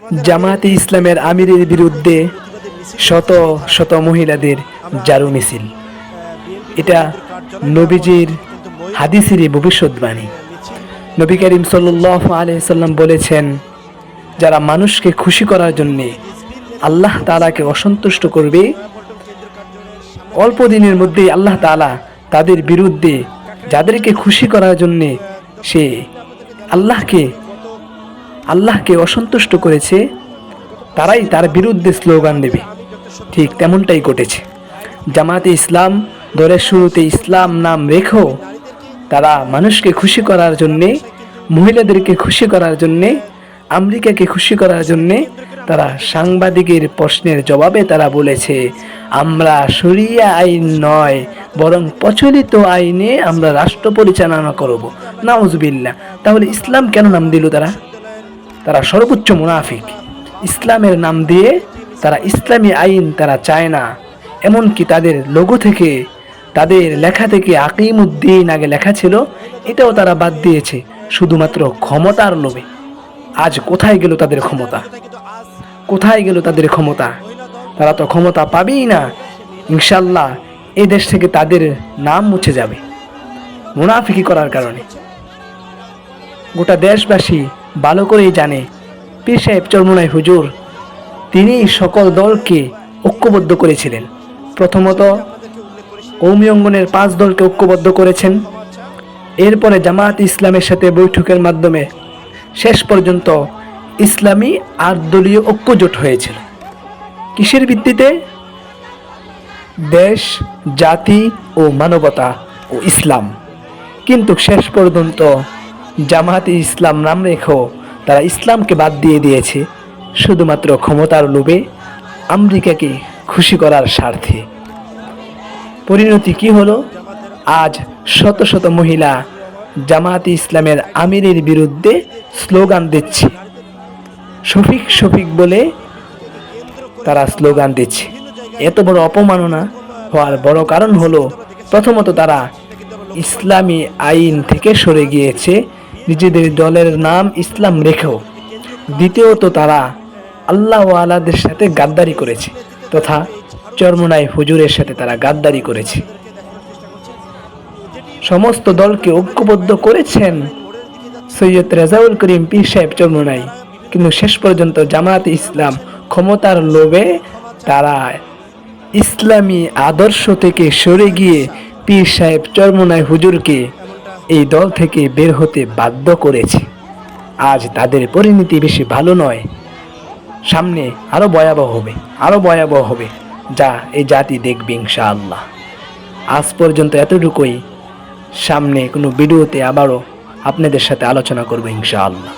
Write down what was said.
জামায়াতে ইসলামের আমিরের বিরুদ্ধে শত শত মহিলাদের জারু মিছিল। এটা নবীজির হাদিসেরই ভবিষ্যৎবাণী। নবী করিম সাল্লাল্লাহু আলাইহি সাল্লাম বলেছেন, যারা মানুষকে খুশি করার জন্যে আল্লাহ তাআলাকে অসন্তুষ্ট করবে, অল্প দিনের মধ্যেই আল্লাহ তাআলা তাদের বিরুদ্ধে, যাদেরকে খুশি করার জন্যে সে আল্লাহকে অসন্তুষ্ট করেছে, তারাই তার বিরুদ্ধে স্লোগান দেবে। ঠিক তেমনটাই ঘটেছে। জামায়াতে ইসলাম দলের শুরুতে ইসলাম নাম রেখেও তারা মানুষকে খুশি করার জন্যে, মহিলাদেরকে খুশি করার জন্যে, আমেরিকাকে খুশি করার জন্যে তারা সাংবাদিকের প্রশ্নের জবাবে তারা বলেছে, আমরা শরিয়া আইন নয় বরং প্রচলিত আইনে আমরা রাষ্ট্র পরিচালনা করব। নাউজুবিল্লাহ। তাহলে ইসলাম কেন নাম দিল তারা সর্বোচ্চ মুনাফিক। ইসলামের নাম দিয়ে তারা ইসলামী আইন তারা চায় না। এমনকি তাদের লোগো থেকে, তাদের লেখা থেকে আকিমুদ্দিন আগে লেখা ছিল, এটাও তারা বাদ দিয়েছে শুধুমাত্র ক্ষমতার লোভে। আজ কোথায় গেল তাদের ক্ষমতা? কোথায় গেল তাদের ক্ষমতা? তারা তো ক্ষমতা পাবেই না। ইনশাল্লাহ এই দেশ থেকে তাদের নাম মুছে যাবে মুনাফিকি করার কারণে। গোটা দেশবাসী ভালো করেই জানে, পীর সাহেব চরমোনাই হুজুর তিনি সকল দলকে ঐক্যবদ্ধ করেছিলেন। প্রথমত কওমি অঙ্গনের 5 দলকে ঐক্যবদ্ধ করেছেন। এরপরে জামায়াত ইসলামের সাথে বৈঠকের মাধ্যমে শেষ পর্যন্ত ইসলামী 8 দলীয় ঐক্যজোট হয়েছিল। কিসের ভিত্তিতে? দেশ, জাতি ও মানবতা ও ইসলাম। কিন্তু শেষ পর্যন্ত জামায়াতে ইসলাম নাম রেখেও তারা ইসলামকে বাদ দিয়ে দিয়েছে শুধুমাত্র ক্ষমতার লোভে, আমেরিকাকে খুশি করার স্বার্থে। পরিণতি কি হলো? আজ শত শত মহিলা জামায়াতে ইসলামের আমিরের বিরুদ্ধে স্লোগান দিচ্ছে। শফিক শফিক বলে তারা স্লোগান দিচ্ছে। এত বড় অপমাননা হওয়ার বড় কারণ হলো, প্রথমত তারা ইসলামী আইন থেকে সরে গিয়েছে নিজেদের দলের নাম ইসলাম রেখেও। দ্বিতীয়ত তারা আল্লাহ ওয়ালাদের সাথে গাদ্দারি করেছে, তথা চরমোনাই হুজুরের সাথে তারা গাদ্দারি করেছে। সমস্ত দলকে ঐক্যবদ্ধ করেছেন সৈয়দ রেজাউল করিম পীর সাহেব চরমোনাই, কিন্তু শেষ পর্যন্ত জামায়াতে ইসলাম ক্ষমতার লোভে তারা ইসলামী আদর্শ থেকে সরে গিয়ে পীর সাহেব চরমোনাই হুজুরকে এই দল থেকে বের হতে বাধ্য করেছে। আজ তাদের পরিণতি বেশি ভালো নয়, সামনে আরো ভয়াবহ হবে, যা এই জাতি দেখবে ইনশাআল্লাহ। আজ পর্যন্ত এতটুকুই। সামনে কোনো ভিডিওতে আবারও আপনাদের সাথে আলোচনা করব ইনশাআল্লাহ।